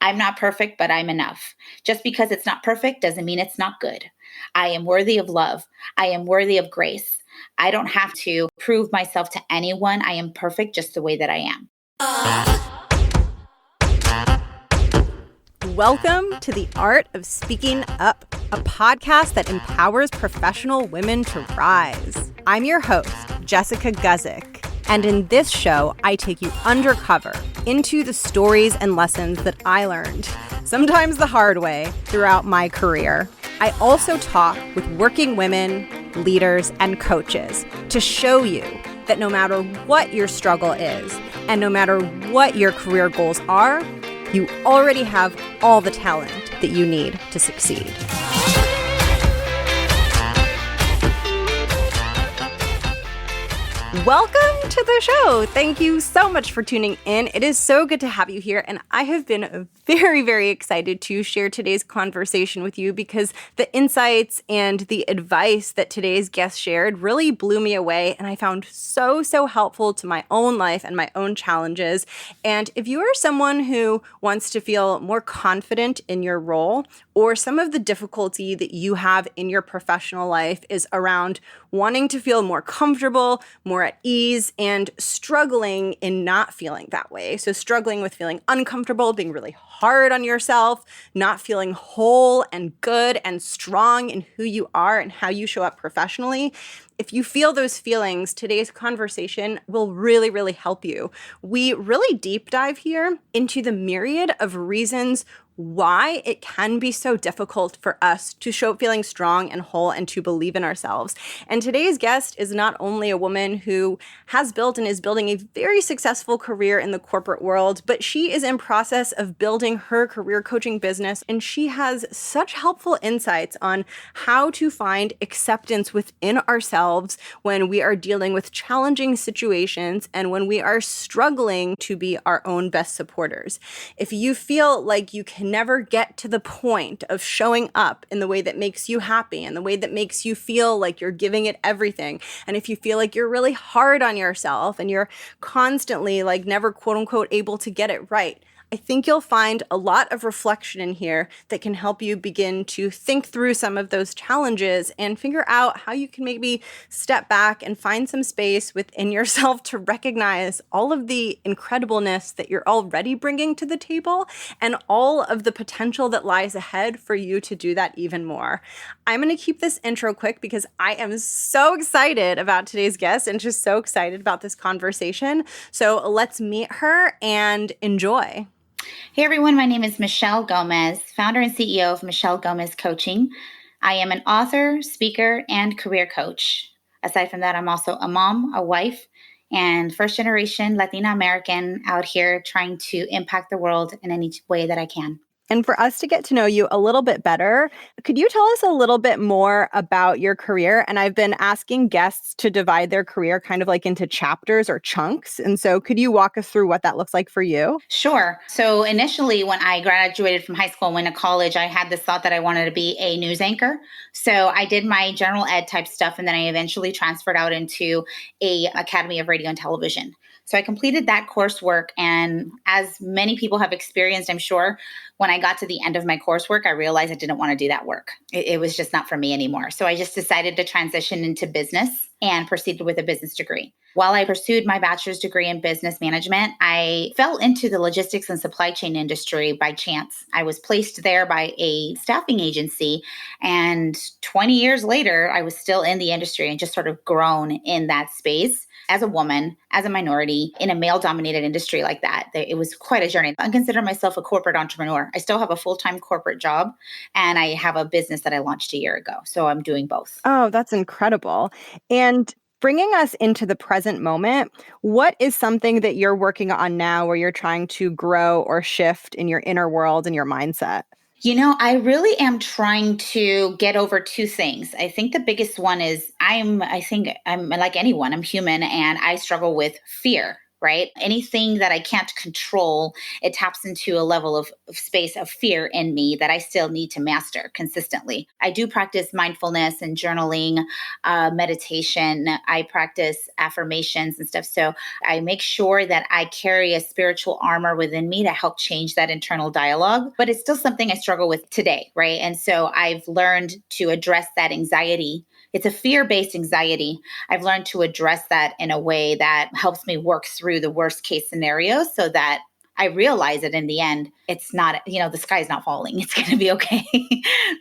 I'm not perfect, but I'm enough. Just because it's not perfect doesn't mean it's not good. I am worthy of love. I am worthy of grace. I don't have to prove myself to anyone. I am perfect just the way that I am. Welcome to The Art of Speaking Up, a podcast that empowers professional women to rise. I'm your host, Jessica Guzik, and in this show, I take you undercover into the stories and lessons that I learned, sometimes the hard way, throughout my career. I also talk with working women, leaders, and coaches to show you that no matter what your struggle is, and no matter what your career goals are, you already have all the talent that you need to succeed. Welcome to the show. Thank you so much for tuning in. It is so good to have you here, and I have been very, very excited to share today's conversation with you because the insights and the advice that today's guest shared really blew me away, and I found so helpful to my own life and my own challenges. And if you are someone who wants to feel more confident in your role, or some of the difficulty that you have in your professional life is around wanting to feel more comfortable, more at ease, and struggling in not feeling that way. So struggling with feeling uncomfortable, being really hard on yourself, not feeling whole and good and strong in who you are and how you show up professionally. If you feel those feelings, today's conversation will really help you. We really deep dive here into the myriad of reasons why it can be so difficult for us to show feeling strong and whole and to believe in ourselves. And today's guest is not only a woman who has built and is building a very successful career in the corporate world, but she is in process of building her career coaching business, and she has such helpful insights on how to find acceptance within ourselves when we are dealing with challenging situations and when we are struggling to be our own best supporters. If you feel like you can never get to the point of showing up in the way that makes you happy and the way that makes you feel like you're giving it everything, and if you feel like you're really hard on yourself and you're constantly like never quote unquote able to get it right, I think you'll find a lot of reflection in here that can help you begin to think through some of those challenges and figure out how you can maybe step back and find some space within yourself to recognize all of the incredibleness that you're already bringing to the table and all of the potential that lies ahead for you to do that even more. I'm going to keep this intro quick because I am so excited about today's guest and just so excited about this conversation. So let's meet her and enjoy. Hey everyone, my name is Michelle Gomez, founder and CEO of Michelle Gomez Coaching. I am an author, speaker, and career coach. Aside from that, I'm also a mom, a wife, and first generation Latina American out here trying to impact the world in any way that I can. And for us to get to know you a little bit better, could you tell us a little bit more about your career? And I've been asking guests to divide their career kind of like into chapters or chunks. And so could you walk us through what that looks like for you? Sure. So initially, when I graduated from high school and went to college, I had this thought that I wanted to be a news anchor. So I did my general ed type stuff, and then I eventually transferred out into a Academy of Radio and Television. So I completed that coursework, and as many people have experienced, I'm sure, when I got to the end of my coursework, I realized I didn't want to do that work. It was just not for me anymore. So I just decided to transition into business and proceeded with a business degree. While I pursued my bachelor's degree in business management, I fell into the logistics and supply chain industry by chance. I was placed there by a staffing agency, and 20 years later, I was still in the industry and just sort of grown in that space. As a woman, as a minority, in a male-dominated industry like that, it was quite a journey. I consider myself a corporate entrepreneur. I still have a full-time corporate job, and I have a business that I launched a year ago. So I'm doing both. Oh, that's incredible. And bringing us into the present moment, what is something that you're working on now where you're trying to grow or shift in your inner world and your mindset? You know, I really am trying to get over two things. I think the biggest one is I think I'm like anyone, I'm human, and I struggle with fear, right? Anything that I can't control, it taps into a level of space of fear in me that I still need to master consistently. I do practice mindfulness and journaling, meditation. I practice affirmations and stuff. So I make sure that I carry a spiritual armor within me to help change that internal dialogue. But it's still something I struggle with today, right? And so I've learned to address that anxiety. It's a fear-based anxiety. I've learned to address that in a way that helps me work through the worst case scenarios so that I realize that in the end, it's not, the sky's not falling. It's going to be okay.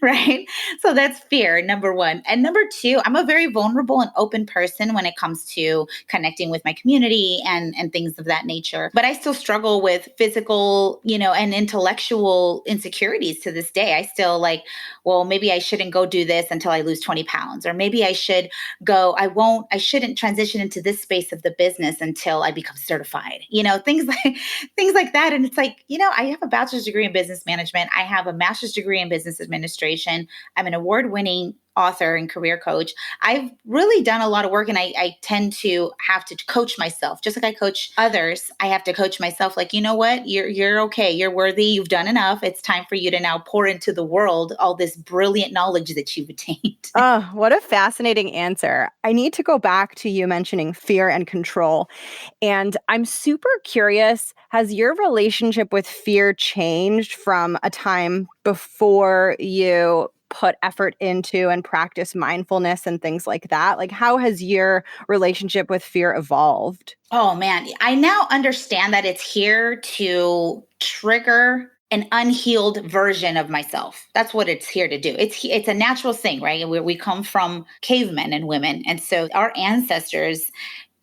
Right. So that's fear, number one. And number two, I'm a very vulnerable and open person when it comes to connecting with my community and things of that nature. But I still struggle with physical, and intellectual insecurities to this day. I still like, well, maybe I shouldn't go do this until I lose 20 pounds, or maybe I should I shouldn't transition into this space of the business until I become certified, things like that. And it's like, I have a bachelor's degree in business management. I have a master's degree in business administration. I'm an award-winning author and career coach. I've really done a lot of work, and I tend to have to coach myself. Just like I coach others, I have to coach myself like, you know what? You're okay. You're worthy. You've done enough. It's time for you to now pour into the world all this brilliant knowledge that you've attained. Oh, what a fascinating answer. I need to go back to you mentioning fear and control. And I'm super curious, has your relationship with fear changed from a time before you put effort into and practice mindfulness and things like that? Like, how has your relationship with fear evolved? Oh man, I now understand that it's here to trigger an unhealed version of myself. That's what it's here to do. It's a natural thing, right? We come from cavemen and women. And so our ancestors,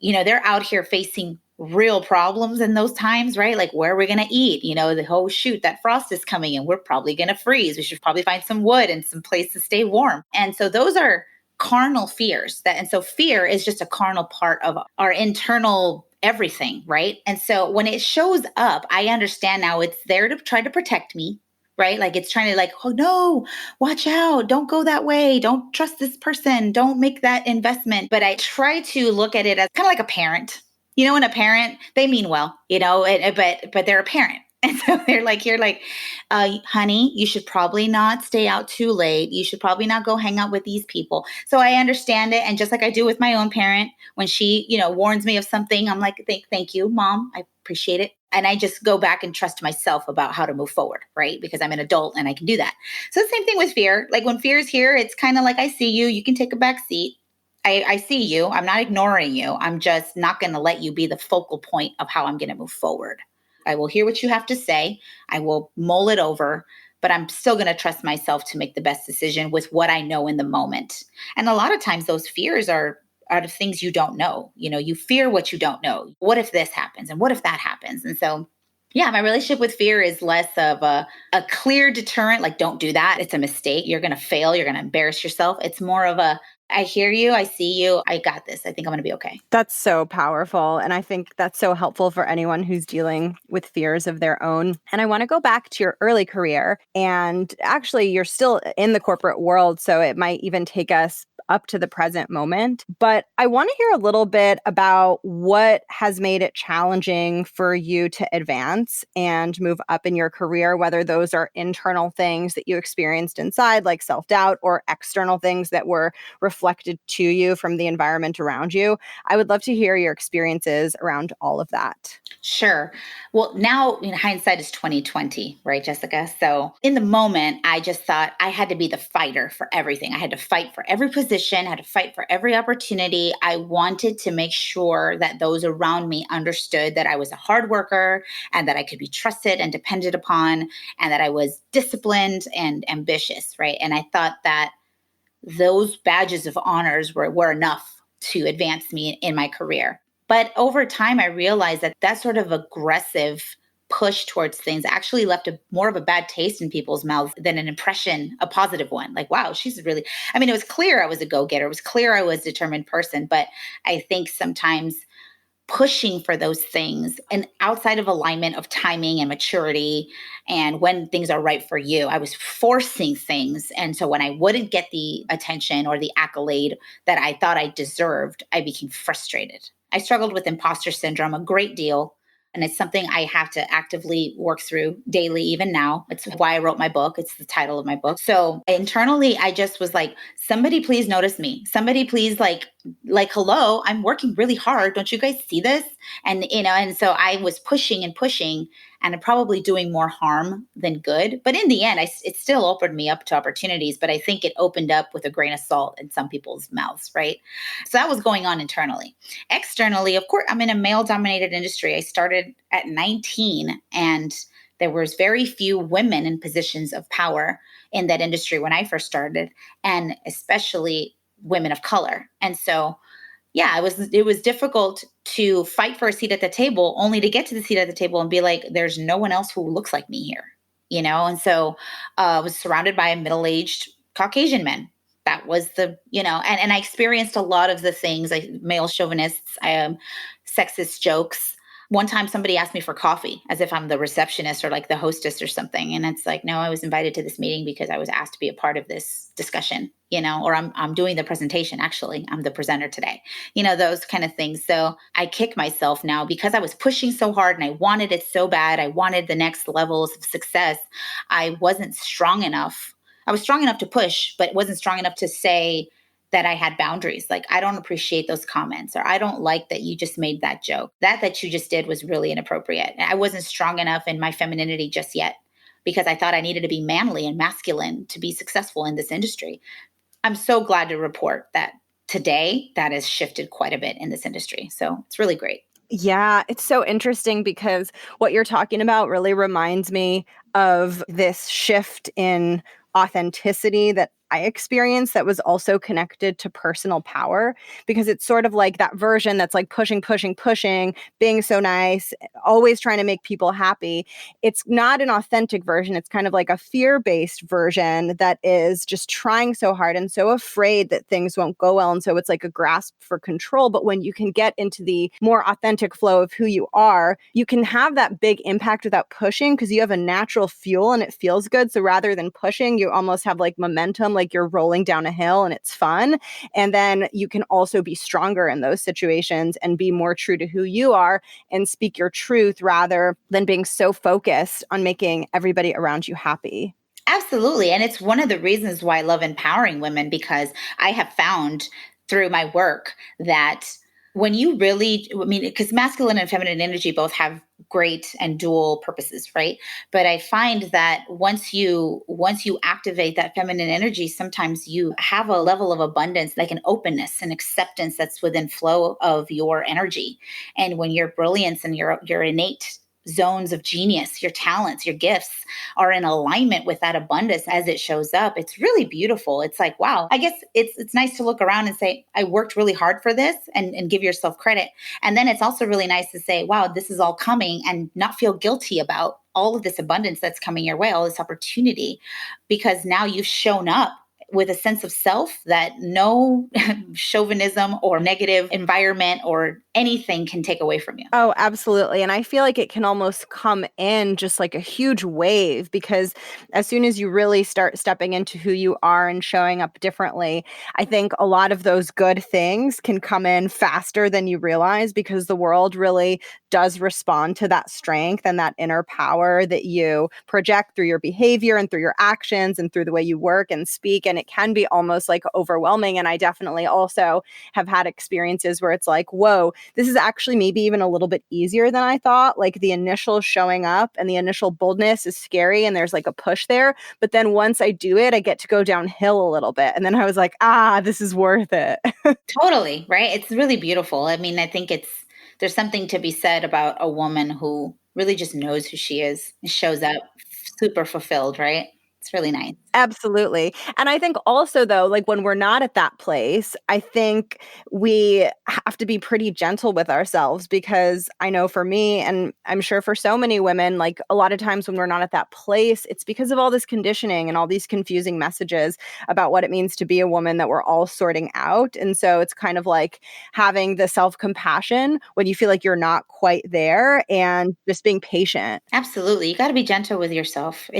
they're out here facing real problems in those times, right? Like, where are we going to eat? The whole shoot, that frost is coming and we're probably going to freeze. We should probably find some wood and some place to stay warm. And so those are carnal fears and so fear is just a carnal part of our internal everything, right? And so when it shows up, I understand now it's there to try to protect me, right? Like it's trying to like, oh no, watch out, don't go that way, don't trust this person, don't make that investment. But I try to look at it as kind of like a parent. When a parent, they mean well, but they're a parent. And so you're like, honey, you should probably not stay out too late. You should probably not go hang out with these people. So I understand it. And just like I do with my own parent, when she, warns me of something, I'm like, thank you, mom. I appreciate it. And I just go back and trust myself about how to move forward, right? Because I'm an adult and I can do that. So the same thing with fear. Like when fear is here, it's kind of like, I see you, you can take a back seat. I see you. I'm not ignoring you. I'm just not going to let you be the focal point of how I'm going to move forward. I will hear what you have to say. I will mull it over, but I'm still going to trust myself to make the best decision with what I know in the moment. And a lot of times those fears are the things you don't know. You fear what you don't know. What if this happens? And what if that happens? And so, yeah, my relationship with fear is less of a clear deterrent, like don't do that. It's a mistake. You're going to fail. You're going to embarrass yourself. It's more of I hear you. I see you. I got this. I think I'm going to be okay. That's so powerful. And I think that's so helpful for anyone who's dealing with fears of their own. And I want to go back to your early career. And actually, you're still in the corporate world. So it might even take us up to the present moment. But I want to hear a little bit about what has made it challenging for you to advance and move up in your career, whether those are internal things that you experienced inside, like self-doubt, or external things that were reflected to you from the environment around you. I would love to hear your experiences around all of that. Sure. Well, now hindsight is 2020, right, Jessica? So in the moment, I just thought I had to be the fighter for everything. I had to fight for every position, I had to fight for every opportunity. I wanted to make sure that those around me understood that I was a hard worker and that I could be trusted and depended upon, and that I was disciplined and ambitious, right? And I thought that those badges of honors were enough to advance me in my career. But over time, I realized that sort of aggressive push towards things actually left more of a bad taste in people's mouths than an impression, a positive one. Like, wow, she's really, it was clear I was a go-getter. It was clear I was a determined person. But I think sometimes pushing for those things and outside of alignment of timing and maturity and when things are right for you, I was forcing things. And so when I wouldn't get the attention or the accolade that I thought I deserved, I became frustrated. I struggled with imposter syndrome a great deal. And it's something I have to actively work through daily, even now. It's why I wrote my book. It's the title of my book. So internally, I just was like, somebody please notice me. Somebody please hello, I'm working really hard. Don't you guys see this? And, and so I was pushing and pushing and probably doing more harm than good. But in the end, it still opened me up to opportunities. But I think it opened up with a grain of salt in some people's mouths, right? So that was going on internally. Externally, of course, I'm in a male dominated industry. I started at 19 and there was very few women in positions of power in that industry when I first started, and especially women of color. And so yeah, it was difficult to fight for a seat at the table only to get to the seat at the table and be like, there's no one else who looks like me here, And so I was surrounded by middle-aged Caucasian men. That was and I experienced a lot of the things like male chauvinists, sexist jokes. One time somebody asked me for coffee as if I'm the receptionist or like the hostess or something. And it's like, no, I was invited to this meeting because I was asked to be a part of this discussion, or I'm doing the presentation. Actually, I'm the presenter today, those kind of things. So I kick myself now because I was pushing so hard and I wanted it so bad. I wanted the next levels of success. I wasn't strong enough. I was strong enough to push, but wasn't strong enough to say that I had boundaries. Like, I don't appreciate those comments, or I don't like that you just made that joke. That you just did was really inappropriate. I wasn't strong enough in my femininity just yet because I thought I needed to be manly and masculine to be successful in this industry. I'm so glad to report that today that has shifted quite a bit in this industry. So it's really great. Yeah, it's so interesting because what you're talking about really reminds me of this shift in authenticity that I experienced that was also connected to personal power, because it's sort of like that version that's like pushing, pushing, pushing, being so nice, always trying to make people happy. It's not an authentic version. It's kind of like a fear-based version that is just trying so hard and so afraid that things won't go well. And so it's like a grasp for control. But when you can get into the more authentic flow of who you are, you can have that big impact without pushing because you have a natural fuel and it feels good. So rather than pushing, you almost have like momentum, like you're rolling down a hill and it's fun. And then you can also be stronger in those situations and be more true to who you are and speak your truth rather than being so focused on making everybody around you happy. Absolutely. And it's one of the reasons why I love empowering women, because I have found through my work that when you really, because masculine and feminine energy both have great and dual purposes, right? But I find that once you activate that feminine energy, sometimes you have a level of abundance, like an openness and acceptance that's within flow of your energy. And when your brilliance and your innate zones of genius, your talents, your gifts are in alignment with that abundance as it shows up, it's really beautiful. It's like, wow, I guess it's nice to look around and say, I worked really hard for this, and give yourself credit. And then it's also really nice to say, wow, this is all coming, and not feel guilty about all of this abundance that's coming your way, all this opportunity, because now you've shown up with a sense of self that no chauvinism or negative environment or anything can take away from you. Oh, absolutely. And I feel like it can almost come in just like a huge wave, because as soon as you really start stepping into who you are and showing up differently, I think a lot of those good things can come in faster than you realize, because the world really does respond to that strength and that inner power that you project through your behavior and through your actions and through the way you work and speak. And it can be almost like overwhelming. And I definitely also have had experiences where it's like, whoa, this is actually maybe even a little bit easier than I thought. Like the initial showing up and the initial boldness is scary and there's like a push there. But then once I do it, I get to go downhill a little bit. And then I was like, this is worth it. Totally, right? It's really beautiful. I think there's something to be said about a woman who really just knows who she is and shows up super fulfilled, right? It's really nice. Absolutely. And I think also, though, like when we're not at that place, I think we have to be pretty gentle with ourselves, because I know for me, and I'm sure for so many women, like a lot of times when we're not at that place, it's because of all this conditioning and all these confusing messages about what it means to be a woman that we're all sorting out. And so it's kind of like having the self-compassion when you feel like you're not quite there and just being patient. Absolutely. You got to be gentle with yourself.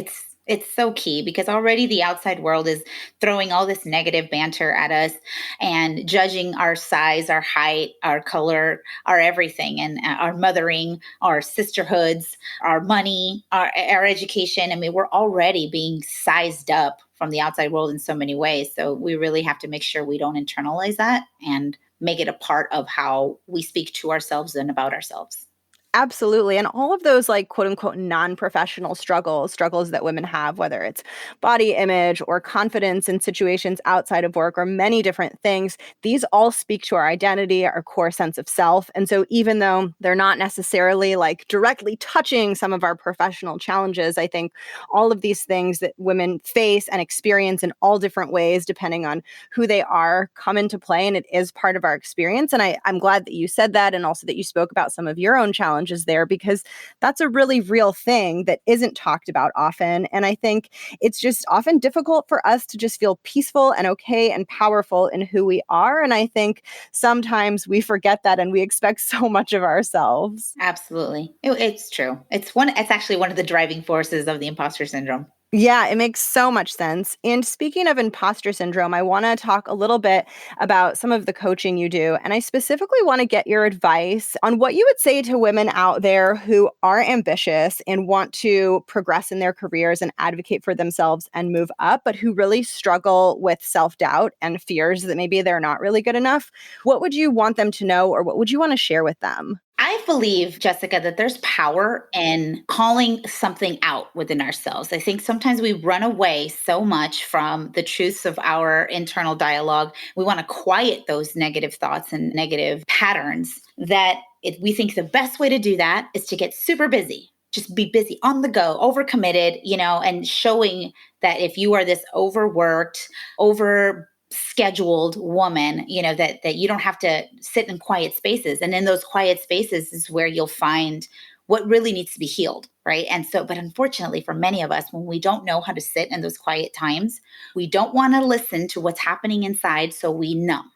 It's so key because already the outside world is throwing all this negative banter at us and judging our size, our height, our color, our everything, and our mothering, our sisterhoods, our money, our education. I mean, we're already being sized up from the outside world in so many ways. So we really have to make sure we don't internalize that and make it a part of how we speak to ourselves and about ourselves. Absolutely. And all of those like quote unquote non-professional struggles that women have, whether it's body image or confidence in situations outside of work or many different things, these all speak to our identity, our core sense of self. And so even though they're not necessarily like directly touching some of our professional challenges, I think all of these things that women face and experience in all different ways, depending on who they are, come into play. And it is part of our experience. And I'm glad that you said that, and also that you spoke about some of your own challenges there, because that's a really real thing that isn't talked about often. And I think it's just often difficult for us to just feel peaceful and okay and powerful in who we are. And I think sometimes we forget that and we expect so much of ourselves. Absolutely. It's true. It's actually one of the driving forces of the imposter syndrome. Yeah, it makes so much sense. And speaking of imposter syndrome, I want to talk a little bit about some of the coaching you do. And I specifically want to get your advice on what you would say to women out there who are ambitious and want to progress in their careers and advocate for themselves and move up, but who really struggle with self-doubt and fears that maybe they're not really good enough. What would you want them to know, or what would you want to share with them? I believe, Jessica, that there's power in calling something out within ourselves. I think sometimes we run away so much from the truths of our internal dialogue. We want to quiet those negative thoughts and negative patterns that we think the best way to do that is to get super busy. Just be busy on the go, overcommitted, and showing that if you are this overworked, over scheduled woman, that you don't have to sit in quiet spaces. And in those quiet spaces is where you'll find what really needs to be healed, right? And so, but unfortunately for many of us, when we don't know how to sit in those quiet times, we don't want to listen to what's happening inside, so we numb.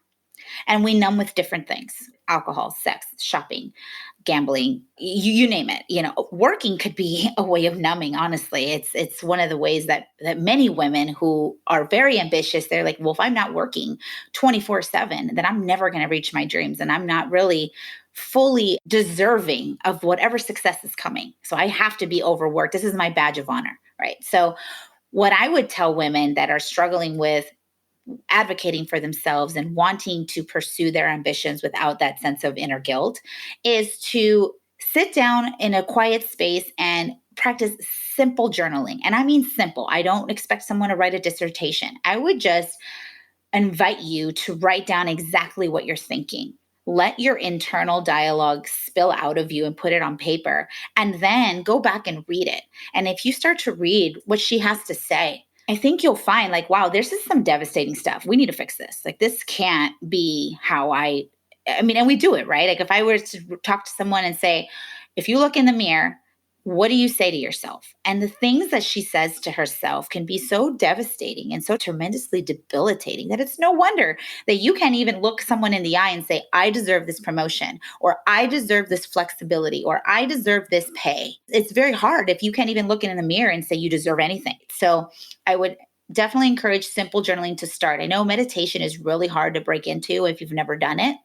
And we numb with different things: alcohol, sex, shopping, gambling, you name it. Working could be a way of numbing. Honestly, it's one of the ways that many women who are very ambitious, they're like, well, if I'm not working 24/7, then I'm never going to reach my dreams, and I'm not really fully deserving of whatever success is coming. So I have to be overworked. This is my badge of honor, right? So what I would tell women that are struggling with advocating for themselves and wanting to pursue their ambitions without that sense of inner guilt is to sit down in a quiet space and practice simple journaling. And I mean simple. I don't expect someone to write a dissertation. I would just invite you to write down exactly what you're thinking. Let your internal dialogue spill out of you and put it on paper, and then go back and read it. And if you start to read what she has to say, I think you'll find like, wow, this is some devastating stuff. We need to fix this. Like, this can't be how I mean, and we do it, right? Like, if I were to talk to someone and say, if you look in the mirror, what do you say to yourself? And the things that she says to herself can be so devastating and so tremendously debilitating that it's no wonder that you can't even look someone in the eye and say, I deserve this promotion, or I deserve this flexibility, or I deserve this pay. It's very hard if you can't even look in the mirror and say you deserve anything. So I would definitely encourage simple journaling to start. I know meditation is really hard to break into if you've never done it,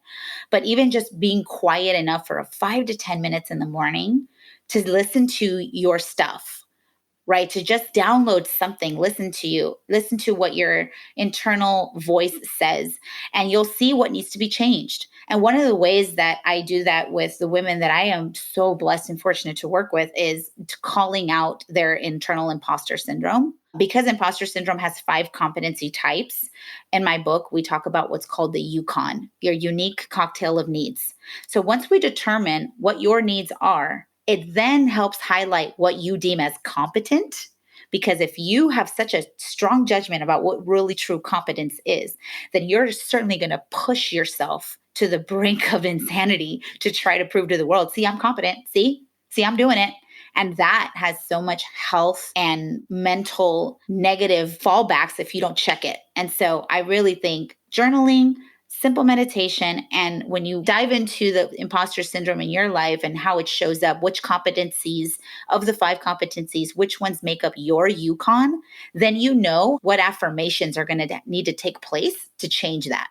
but even just being quiet enough for 5 to 10 minutes in the morning to listen to your stuff, right? To just download something, listen to what your internal voice says, and you'll see what needs to be changed. And one of the ways that I do that with the women that I am so blessed and fortunate to work with is calling out their internal imposter syndrome. Because imposter syndrome has 5 competency types, in my book, we talk about what's called the UConn, your unique cocktail of needs. So once we determine what your needs are, it then helps highlight what you deem as competent. Because if you have such a strong judgment about what really true competence is, then you're certainly going to push yourself to the brink of insanity to try to prove to the world, see, I'm competent. See, I'm doing it. And that has so much health and mental negative fallbacks if you don't check it. And so I really think journaling, simple meditation. And when you dive into the imposter syndrome in your life and how it shows up, which competencies of the 5 competencies, which ones make up your Yukon, then you know what affirmations are going to need to take place to change that.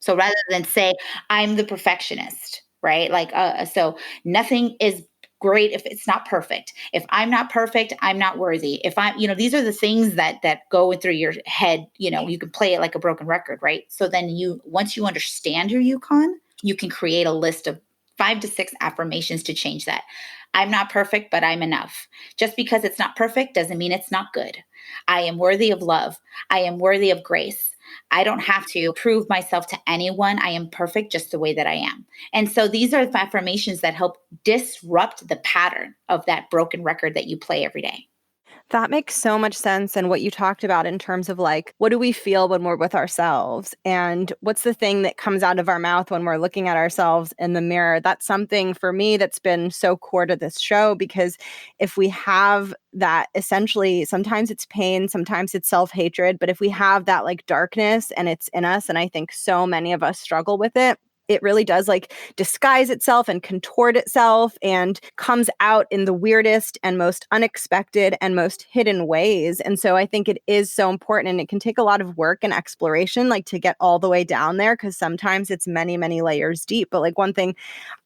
So rather than say, I'm the perfectionist, right? Like, so nothing is great if it's not perfect. If I'm not perfect, I'm not worthy. If I'm, these are the things that go through your head. You can play it like a broken record, right? So then once you understand your Yukon, you can create a list of 5 to 6 affirmations to change that. I'm not perfect, but I'm enough. Just because it's not perfect doesn't mean it's not good. I am worthy of love. I am worthy of grace. I don't have to prove myself to anyone. I am perfect just the way that I am. And so these are the affirmations that help disrupt the pattern of that broken record that you play every day. That makes so much sense. And what you talked about in terms of like, what do we feel when we're with ourselves? And what's the thing that comes out of our mouth when we're looking at ourselves in the mirror? That's something for me that's been so core to this show, because if we have that, essentially, sometimes it's pain, sometimes it's self-hatred, but if we have that like darkness and it's in us, and I think so many of us struggle with it really does like disguise itself and contort itself and comes out in the weirdest and most unexpected and most hidden ways. And so I think it is so important, and it can take a lot of work and exploration, like to get all the way down there, because sometimes it's many, many layers deep. But like one thing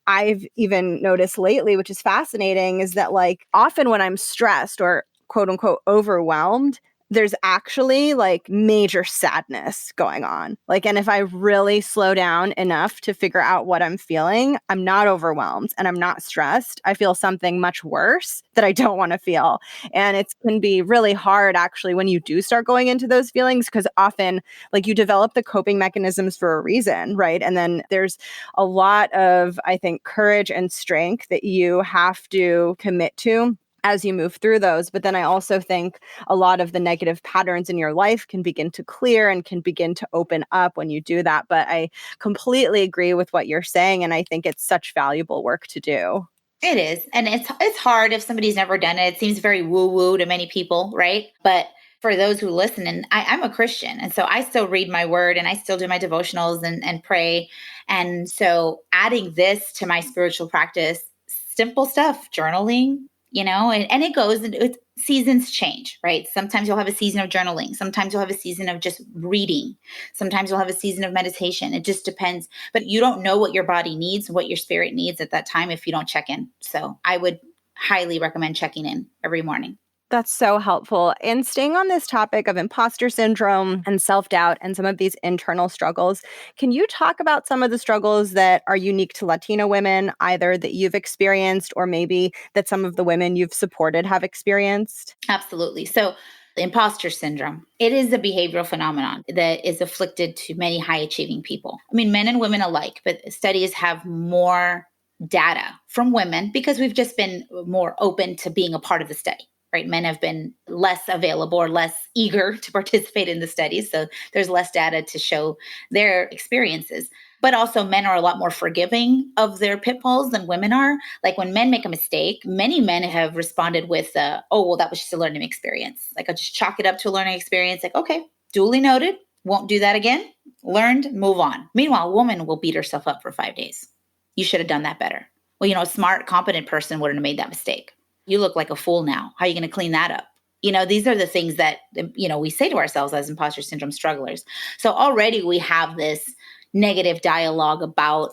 I've even noticed lately, which is fascinating, is that like often when I'm stressed or quote unquote overwhelmed, there's actually like major sadness going on. Like, and if I really slow down enough to figure out what I'm feeling, I'm not overwhelmed and I'm not stressed. I feel something much worse that I don't want to feel. And it can be really hard actually when you do start going into those feelings, because often like you develop the coping mechanisms for a reason, right? And then there's a lot of, I think, courage and strength that you have to commit to as you move through those. But then I also think a lot of the negative patterns in your life can begin to clear and can begin to open up when you do that. But I completely agree with what you're saying. And I think it's such valuable work to do. It is. And it's hard if somebody's never done it. It seems very woo-woo to many people, right? But for those who listen, and I'm a Christian, and so I still read my word and I still do my devotionals and pray. And so adding this to my spiritual practice, simple stuff, journaling, and it goes and seasons change, right? Sometimes you'll have a season of journaling. Sometimes you'll have a season of just reading. Sometimes you'll have a season of meditation. It just depends. But you don't know what your body needs, what your spirit needs at that time if you don't check in. So I would highly recommend checking in every morning. That's so helpful. And staying on this topic of imposter syndrome and self-doubt and some of these internal struggles, can you talk about some of the struggles that are unique to Latina women, either that you've experienced or maybe that some of the women you've supported have experienced? Absolutely. So the imposter syndrome, it is a behavioral phenomenon that is afflicted to many high achieving people. I mean, men and women alike, but studies have more data from women because we've just been more open to being a part of the study. Right? Men have been less available or less eager to participate in the studies. So there's less data to show their experiences. But also, men are a lot more forgiving of their pitfalls than women are. Like when men make a mistake, many men have responded with, oh, well, that was just a learning experience. Like I just chalk it up to a learning experience. Like, okay, duly noted. Won't do that again. Learned, move on. Meanwhile, a woman will beat herself up for 5 days. You should have done that better. Well, a smart, competent person wouldn't have made that mistake. You look like a fool now. How are you going to clean that up? These are the things that, we say to ourselves as imposter syndrome strugglers. So already we have this negative dialogue about,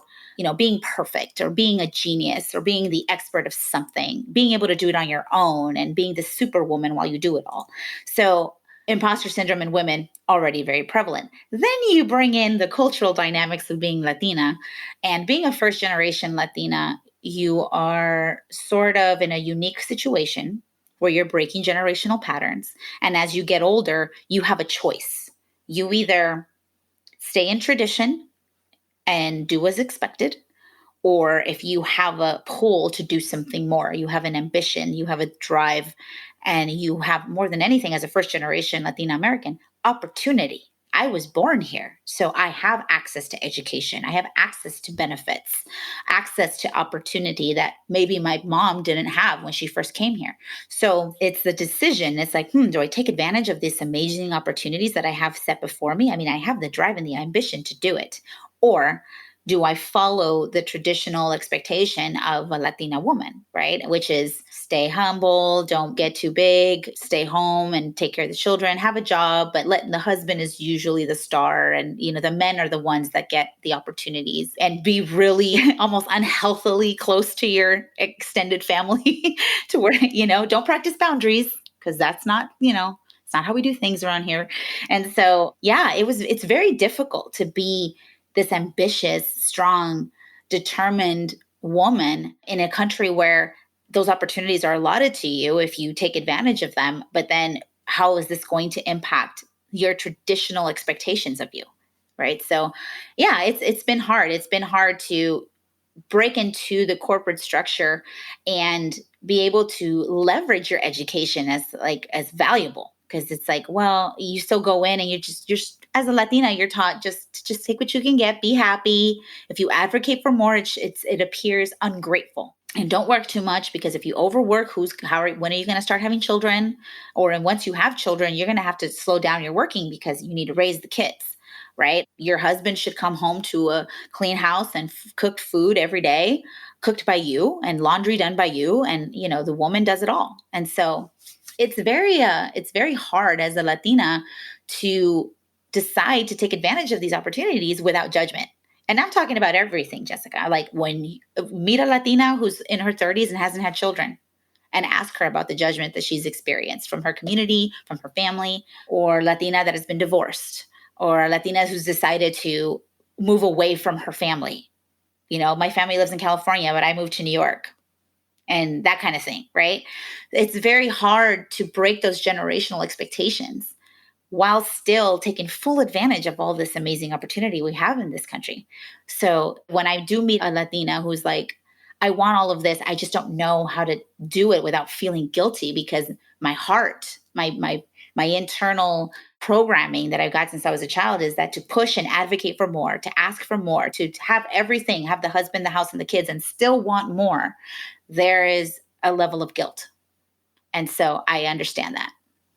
being perfect or being a genius or being the expert of something, being able to do it on your own and being the superwoman while you do it all. So imposter syndrome in women already very prevalent. Then you bring in the cultural dynamics of being Latina and being a first generation Latina. You are sort of in a unique situation where you're breaking generational patterns. And as you get older, you have a choice. You either stay in tradition and do as expected, or if you have a pull to do something more, you have an ambition, you have a drive, and you have more than anything as a first generation Latina American, opportunity. I was born here. So I have access to education. I have access to benefits, access to opportunity that maybe my mom didn't have when she first came here. So it's the decision. It's like, do I take advantage of these amazing opportunities that I have set before me? I mean, I have the drive and the ambition to do it. Or do I follow the traditional expectation of a Latina woman, right? Which is stay humble, don't get too big, stay home and take care of the children, have a job, but let the husband is usually the star. And, the men are the ones that get the opportunities and be really almost unhealthily close to your extended family to where, don't practice boundaries because that's not, it's not how we do things around here. And so, yeah, it's very difficult to be this ambitious, strong, determined woman in a country where those opportunities are allotted to you if you take advantage of them. But then how is this going to impact your traditional expectations of you? Right. So yeah, it's been hard. It's been hard to break into the corporate structure and be able to leverage your education as valuable, because it's like, well, you still go in and you're as a Latina, you're taught just take what you can get, be happy. If you advocate for more, it appears ungrateful. And don't work too much, because if you overwork, when are you going to start having children? Or once you have children, you're going to have to slow down your working because you need to raise the kids, right? Your husband should come home to a clean house and cooked food every day, cooked by you, and laundry done by you. And, the woman does it all. And so it's very hard as a Latina to decide to take advantage of these opportunities without judgment. And I'm talking about everything, Jessica. Like when you meet a Latina who's in her 30s and hasn't had children, and ask her about the judgment that she's experienced from her community, from her family, or Latina that has been divorced, or Latina who's decided to move away from her family. My family lives in California, but I moved to New York, and that kind of thing, right? It's very hard to break those generational expectations while still taking full advantage of all this amazing opportunity we have in this country. So when I do meet a Latina who's like, I want all of this, I just don't know how to do it without feeling guilty, because my heart, my internal programming that I've got since I was a child is that to push and advocate for more, to ask for more, to have everything, have the husband, the house, and the kids, and still want more, there is a level of guilt. And so I understand that.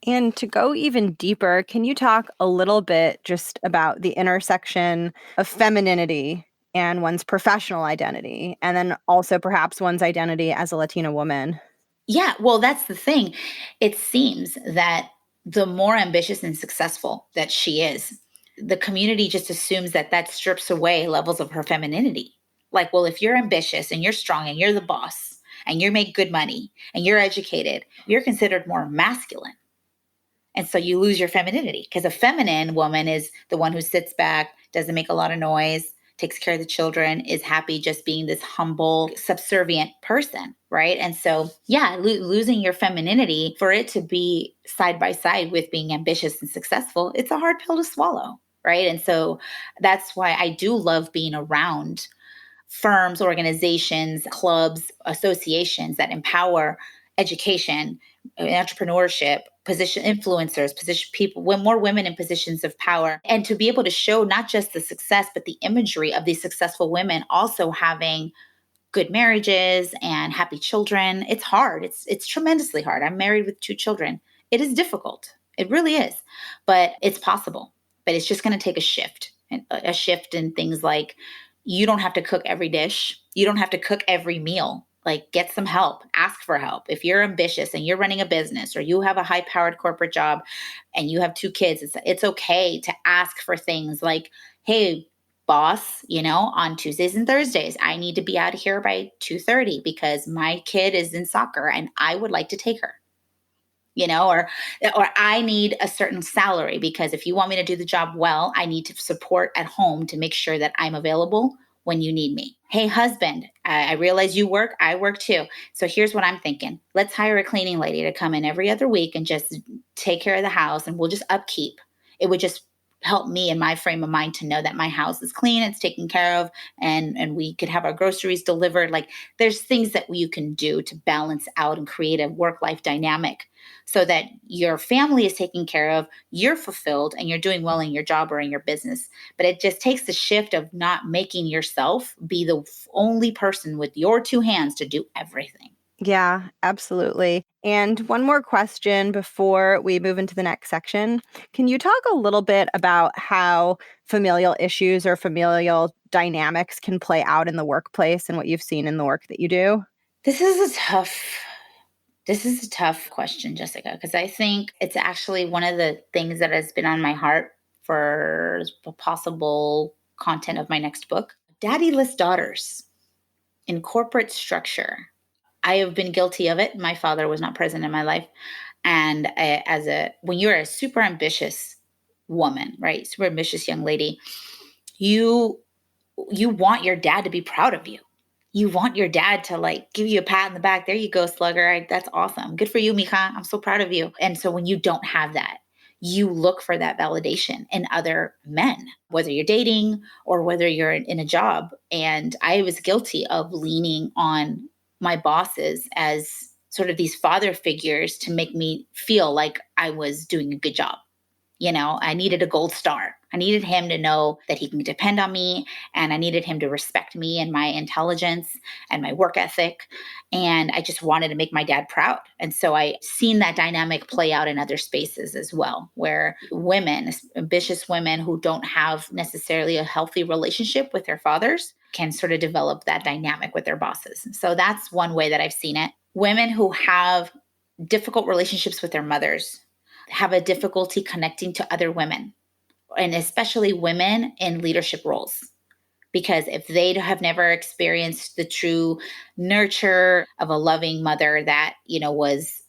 And to go even deeper, can you talk a little bit just about the intersection of femininity and one's professional identity, and then also perhaps one's identity as a Latina woman? Yeah, well, that's the thing. It seems that the more ambitious and successful that she is, the community just assumes that that strips away levels of her femininity. Like, well, if you're ambitious and you're strong and you're the boss and you make good money and you're educated, you're considered more masculine. And so you lose your femininity, because a feminine woman is the one who sits back, doesn't make a lot of noise, takes care of the children, is happy just being this humble, subservient person, right? And so, yeah, losing your femininity, for it to be side by side with being ambitious and successful, it's a hard pill to swallow, right? And so that's why I do love being around firms, organizations, clubs, associations that empower education, entrepreneurship, position influencers, position people, when more women in positions of power, and to be able to show not just the success, but the imagery of these successful women also having good marriages and happy children. It's hard. It's tremendously hard. I'm married with 2 children. It is difficult. It really is, but it's possible. But it's just going to take a shift, a shift in things like, you don't have to cook every dish. You don't have to cook every meal. Like, get some help, ask for help. If you're ambitious and you're running a business, or you have a high powered corporate job and you have 2 kids, it's okay to ask for things like, hey, boss, on Tuesdays and Thursdays, I need to be out of here by 2:30 because my kid is in soccer and I would like to take her. Or I need a certain salary, because if you want me to do the job well, I need to support at home to make sure that I'm available when you need me. Hey, husband, I realize you work, I work too. So here's what I'm thinking. Let's hire a cleaning lady to come in every other week and just take care of the house, and we'll just upkeep. It would just helped me in my frame of mind to know that my house is clean, it's taken care of, and we could have our groceries delivered. Like there's things that you can do to balance out and create a work-life dynamic so that your family is taken care of, you're fulfilled, and you're doing well in your job or in your business. But it just takes the shift of not making yourself be the only person with your two hands to do everything. Yeah, absolutely. And one more question before we move into the next section. Can you talk a little bit about how familial issues or familial dynamics can play out in the workplace and what you've seen in the work that you do? This is a tough This is a tough question, Jessica, because I think it's actually one of the things that has been on my heart for the possible content of my next book. Daddyless daughters in corporate structure. I have been guilty of it. My father was not present in my life. And when you're a super ambitious woman, right? Super ambitious young lady, you you want your dad to be proud of you. You want your dad to like give you a pat in the back. There you go, slugger. That's awesome. Good for you, Mika. I'm so proud of you. And so when you don't have that, you look for that validation in other men, whether you're dating or whether you're in a job. And I was guilty of leaning on my bosses as sort of these father figures to make me feel like I was doing a good job. I needed a gold star. I needed him to know that he can depend on me, and I needed him to respect me and my intelligence and my work ethic. And I just wanted to make my dad proud. And so I seen that dynamic play out in other spaces as well, where women, ambitious women who don't have necessarily a healthy relationship with their fathers, can sort of develop that dynamic with their bosses. So that's one way that I've seen it. Women who have difficult relationships with their mothers have a difficulty connecting to other women, and especially women in leadership roles. Because if they have never experienced the true nurture of a loving mother that,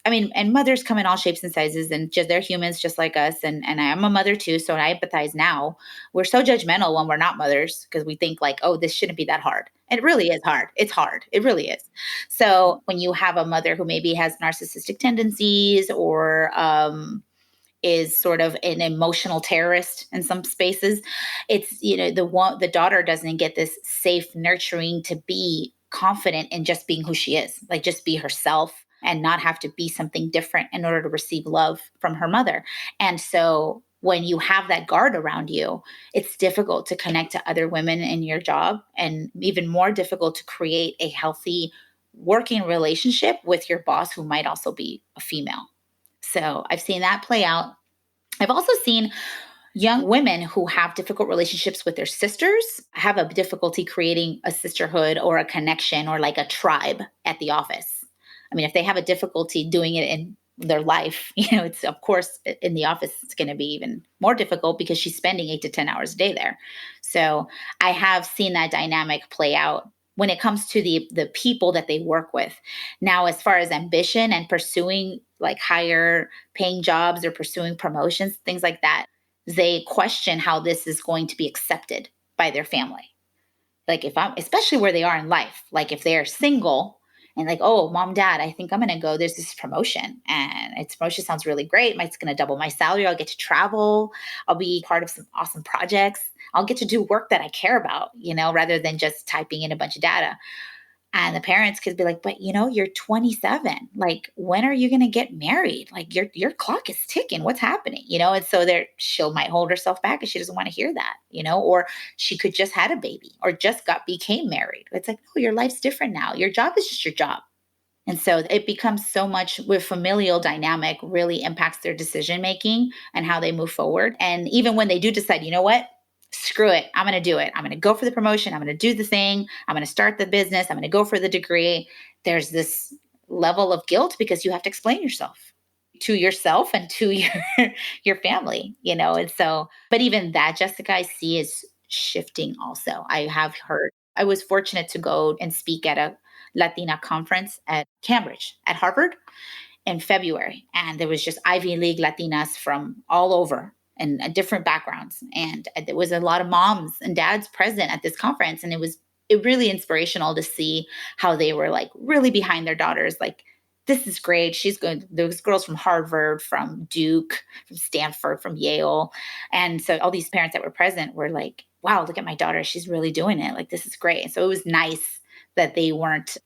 and mothers come in all shapes and sizes, and just they're humans just like us. And I am a mother too, so I empathize now. We're so judgmental when we're not mothers because we think like, oh, this shouldn't be that hard. And it really is hard. It's hard. It really is. So when you have a mother who maybe has narcissistic tendencies or is sort of an emotional terrorist in some spaces, it's the daughter doesn't get this safe nurturing to be confident in just being who she is, like just be herself and not have to be something different in order to receive love from her mother. And so when you have that guard around you, it's difficult to connect to other women in your job, and even more difficult to create a healthy working relationship with your boss who might also be a female. So I've seen that play out. I've also seen young women who have difficult relationships with their sisters have a difficulty creating a sisterhood or a connection or like a tribe at the office. I mean, if they have a difficulty doing it in their life, it's of course in the office, it's going to be even more difficult because she's spending 8 to 10 hours a day there. So I have seen that dynamic play out when it comes to the people that they work with. Now, as far as ambition and pursuing like higher paying jobs or pursuing promotions, things like that, they question how this is going to be accepted by their family. Like especially where they are in life, like if they're single and like, oh, mom, dad, I think I'm going to go, there's this promotion and its promotion sounds really great. It's going to double my salary. I'll get to travel. I'll be part of some awesome projects. I'll get to do work that I care about, rather than just typing in a bunch of data. And the parents could be like, but you're 27. Like, when are you going to get married? Like your clock is ticking. What's happening? And so she'll might hold herself back and she doesn't want to hear that, or she could just had a baby or just became married. It's like, oh, your life's different now. Your job is just your job. And so it becomes so much with familial dynamic really impacts their decision making and how they move forward. And even when they do decide, you know what? Screw it. I'm going to do it. I'm going to go for the promotion. I'm going to do the thing. I'm going to start the business. I'm going to go for the degree. There's this level of guilt because you have to explain yourself and to your family, And so, but even that, Jessica, I see is shifting also. I have heard, I was fortunate to go and speak at a Latina conference at Cambridge, at Harvard in February. And there was just Ivy League Latinas from all over and different backgrounds. And there was a lot of moms and dads present at this conference. And it really inspirational to see how they were like really behind their daughters, like this is great. She's good. Those girls from Harvard, from Duke, from Stanford, from Yale. And so all these parents that were present were like, wow, look at my daughter. She's really doing it. Like, this is great. And so it was nice that they weren't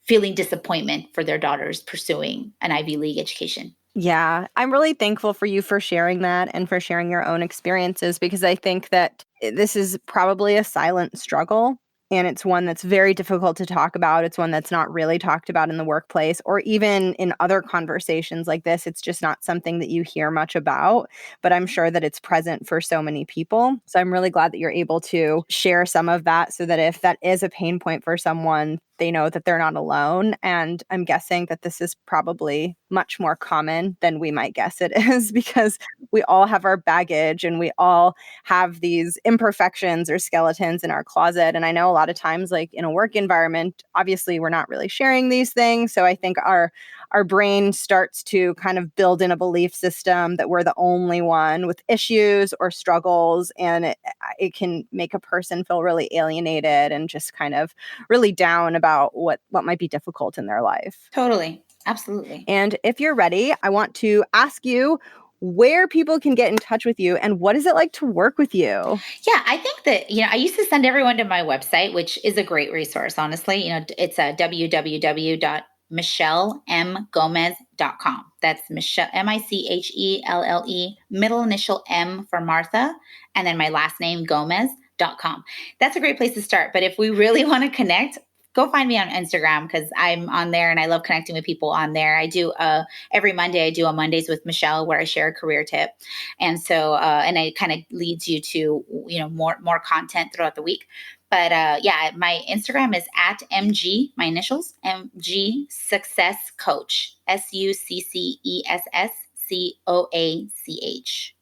feeling disappointment for their daughters pursuing an Ivy League education. Yeah, I'm really thankful for you for sharing that and for sharing your own experiences, because I think that this is probably a silent struggle. And it's one that's very difficult to talk about. It's one that's not really talked about in the workplace or even in other conversations like this. It's just not something that you hear much about, but I'm sure that it's present for so many people. So I'm really glad that you're able to share some of that so that if that is a pain point for someone, they know that they're not alone. And I'm guessing that this is probably much more common than we might guess it is, because we all have our baggage and we all have these imperfections or skeletons in our closet. And I know a lot of times, like in a work environment, obviously we're not really sharing these things. So I think our brain starts to kind of build in a belief system that we're the only one with issues or struggles. And it can make a person feel really alienated and just kind of really down about what might be difficult in their life. Totally. Absolutely. And if you're ready, I want to ask you where people can get in touch with you and what is it like to work with you? Yeah, I think that, I used to send everyone to my website, which is a great resource, honestly. It's a www.michellemgomez.com. That's Michelle, Michelle, middle initial M for Martha, and then my last name, Gomez.com. That's a great place to start. But if we really want to connect, go find me on Instagram because I'm on there and I love connecting with people on there. I do every Monday, I do a Mondays with Michelle where I share a career tip. And so, and it kind of leads you to, more content throughout the week. But yeah, my Instagram is at MG, my initials, MG Success Coach, SUCCESSCOACH.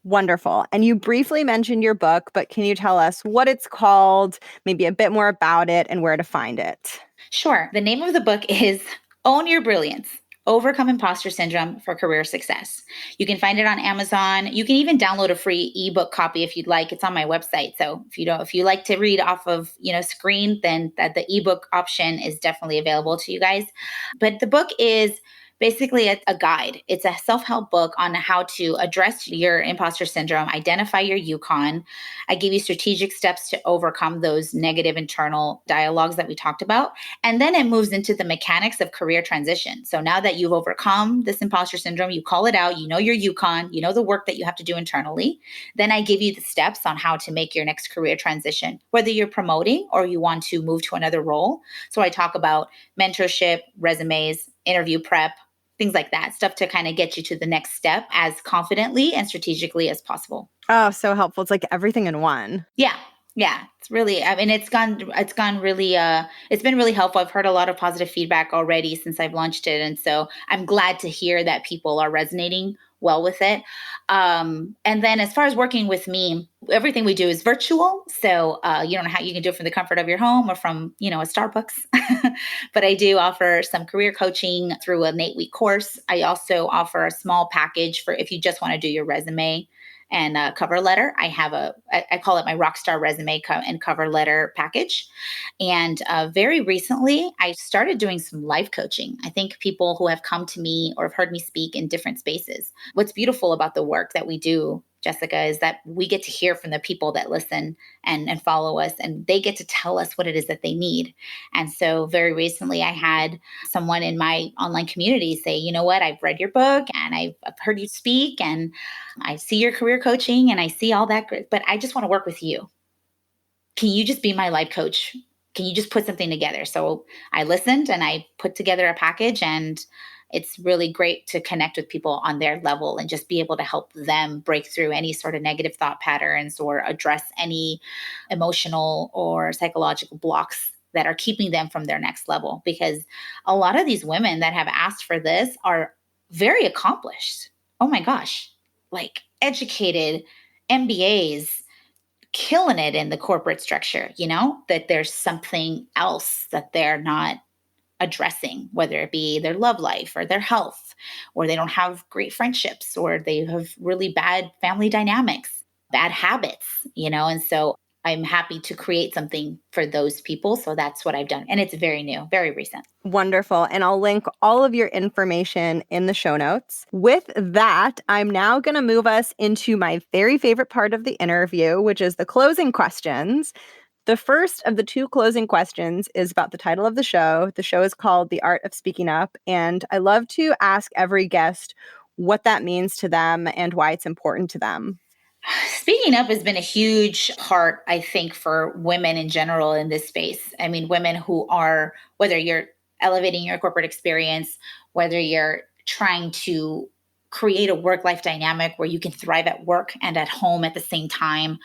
Wonderful. And you briefly mentioned your book, but can you tell us what it's called, maybe a bit more about it, and where to find it? Sure. The name of the book is Own Your Brilliance. Overcome Imposter Syndrome for Career Success. You can find it on Amazon. You can even download a free ebook copy if you'd like. It's on my website. So if you like to read off of screen, then the ebook option is definitely available to you guys. But the book is basically a guide. It's a self-help book on how to address your imposter syndrome, identify your Yukon. I give you strategic steps to overcome those negative internal dialogues that we talked about. And then it moves into the mechanics of career transition. So now that you've overcome this imposter syndrome, you call it out, you know your Yukon, you know the work that you have to do internally. Then I give you the steps on how to make your next career transition, whether you're promoting or you want to move to another role. So I talk about mentorship, resumes, interview prep, things like that, stuff to kind of get you to the next step as confidently and strategically as possible. Oh, so helpful. It's like everything in one. Yeah. Yeah, it's really, I mean, it's gone really, it's been really helpful. I've heard a lot of positive feedback already since I've launched it. And so I'm glad to hear that people are resonating well with it. And then as far as working with me, everything we do is virtual. So you don't know how you can do it from the comfort of your home or from, a Starbucks. But I do offer some career coaching through an 8-week course. I also offer a small package for if you just want to do your resume and cover letter. I call it my Rockstar Resume and Cover Letter package. And very recently, I started doing some life coaching. I think people who have come to me or have heard me speak in different spaces. What's beautiful about the work that we do, Jessica, is that we get to hear from the people that listen and follow us, and they get to tell us what it is that they need. And so very recently, I had someone in my online community say, you know what, I've read your book and I've heard you speak and I see your career coaching and I see all that, but I just want to work with you. Can you just be my life coach? Can you just put something together? So I listened and I put together a package, and it's really great to connect with people on their level and just be able to help them break through any sort of negative thought patterns or address any emotional or psychological blocks that are keeping them from their next level. Because a lot of these women that have asked for this are very accomplished. Oh my gosh, like educated MBAs, killing it in the corporate structure, that there's something else that they're not addressing, whether it be their love life or their health, or they don't have great friendships, or they have really bad family dynamics, bad habits, and so I'm happy to create something for those people. So that's what I've done. And it's very new, very recent. Wonderful. And I'll link all of your information in the show notes. With that, I'm now going to move us into my very favorite part of the interview, which is the closing questions. The first of the two closing questions is about the title of the show. The show is called The Art of Speaking Up. And I love to ask every guest what that means to them and why it's important to them. Speaking up has been a huge part, I think, for women in general in this space. I mean, women who are, whether you're elevating your corporate experience, whether you're trying to create a work life dynamic where you can thrive at work and at home at the same time,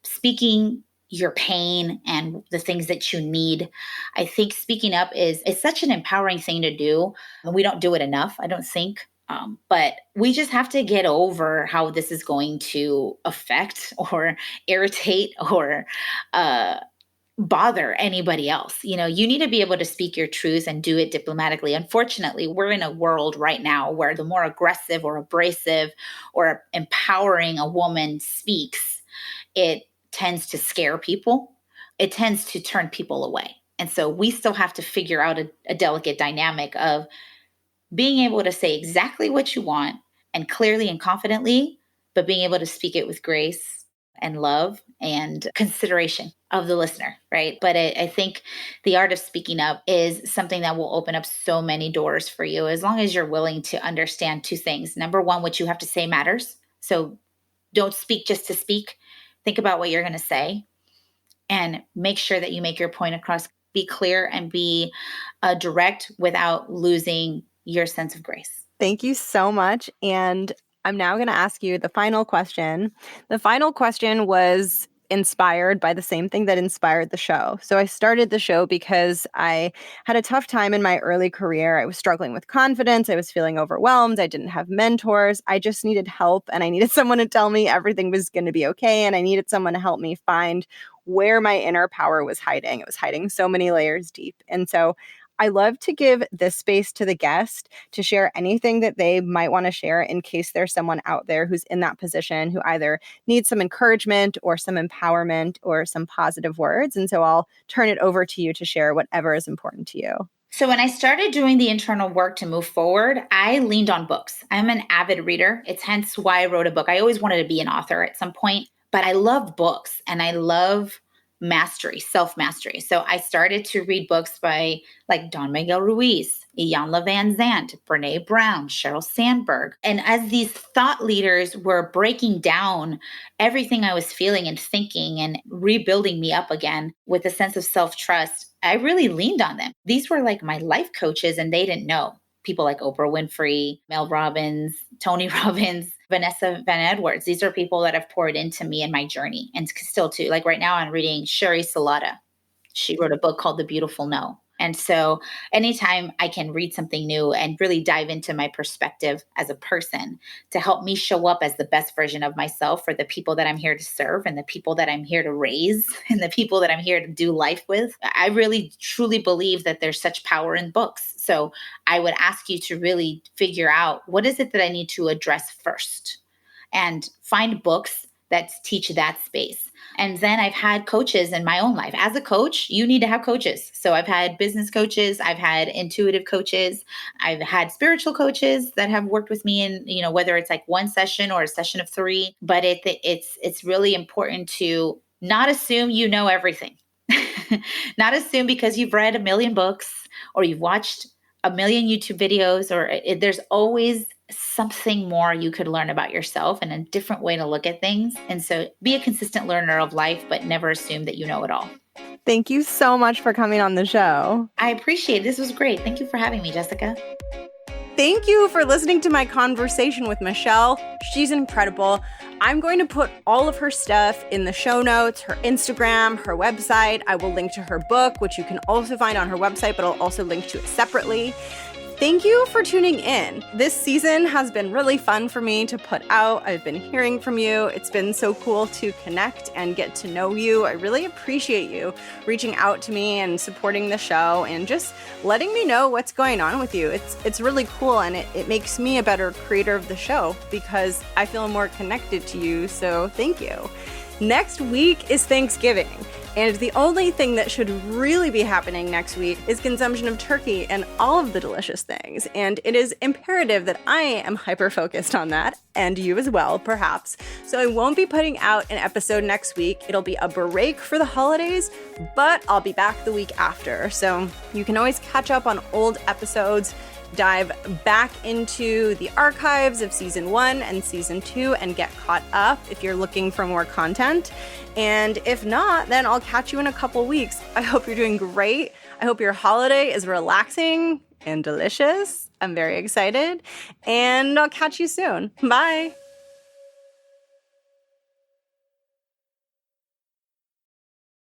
speaking your pain and the things that you need. I think speaking up is such an empowering thing to do. We don't do it enough, I don't think. But we just have to get over how this is going to affect or irritate or bother anybody else. You know, you need to be able to speak your truth and do it diplomatically. Unfortunately, we're in a world right now where the more aggressive or abrasive or empowering a woman speaks, it tends to scare people. It tends to turn people away. And so we still have to figure out a delicate dynamic of being able to say exactly what you want and clearly and confidently, but being able to speak it with grace and love and consideration of the listener, right? But I think the art of speaking up is something that will open up so many doors for you as long as you're willing to understand two things. Number one, what you have to say matters. So don't speak just to speak. Think about what you're going to say and make sure that you make your point across. Be clear and be direct without losing your sense of grace. Thank you so much. And I'm now going to ask you the final question. The final question was inspired by the same thing that inspired the show. So I started the show because I had a tough time in my early career. I was struggling with confidence. I was feeling overwhelmed. I didn't have mentors. I just needed help, and I needed someone to tell me everything was going to be okay. And I needed someone to help me find where my inner power was hiding. It was hiding so many layers deep. And so I love to give this space to the guest to share anything that they might want to share in case there's someone out there who's in that position who either needs some encouragement or some empowerment or some positive words. And so I'll turn it over to you to share whatever is important to you. So when I started doing the internal work to move forward, I leaned on books. I'm an avid reader. It's hence why I wrote a book. I always wanted to be an author at some point, but I love books and I love mastery, self-mastery. So I started to read books by like Don Miguel Ruiz, Iyanla Van Zandt, Brene Brown, Sheryl Sandberg. And as these thought leaders were breaking down everything I was feeling and thinking and rebuilding me up again with a sense of self-trust, I really leaned on them. These were like my life coaches and they didn't know. People like Oprah Winfrey, Mel Robbins, Tony Robbins, Vanessa Van Edwards. These are people that have poured into me in my journey and still too. Like right now I'm reading Sherry Salata. She wrote a book called The Beautiful No. And so anytime I can read something new and really dive into my perspective as a person to help me show up as the best version of myself for the people that I'm here to serve and the people that I'm here to raise and the people that I'm here to do life with, I really truly believe that there's such power in books. So I would ask you to really figure out what is it that I need to address first and find books that teach that space. And then I've had coaches in my own life. As a coach, you need to have coaches. So I've had business coaches, I've had intuitive coaches, I've had spiritual coaches that have worked with me in, you know, whether it's like one session or a session of 3, but it's really important to not assume you know everything. Not assume because you've read a million books or you've watched a million YouTube videos there's always something more you could learn about yourself and a different way to look at things. And so be a consistent learner of life, but never assume that you know it all. Thank you so much for coming on the show. I appreciate it. This was great. Thank you for having me, Jessica. Thank you for listening to my conversation with Michelle. She's incredible. I'm going to put all of her stuff in the show notes, her Instagram, her website. I will link to her book, which you can also find on her website, but I'll also link to it separately. Thank you for tuning in. This season has been really fun for me to put out. I've been hearing from you. It's been so cool to connect and get to know you. I really appreciate you reaching out to me and supporting the show and just letting me know what's going on with you. It's really cool, and it makes me a better creator of the show because I feel more connected to you. So thank you. Next week is Thanksgiving. And the only thing that should really be happening next week is consumption of turkey and all of the delicious things. And it is imperative that I am hyper-focused on that, and you as well, perhaps. So I won't be putting out an episode next week. It'll be a break for the holidays, but I'll be back the week after. So you can always catch up on old episodes, dive back into the archives of season 1 and season 2 and get caught up if you're looking for more content. And if not, then I'll catch you in a couple weeks. I hope you're doing great. I hope your holiday is relaxing and delicious. I'm very excited, and I'll catch you soon. Bye.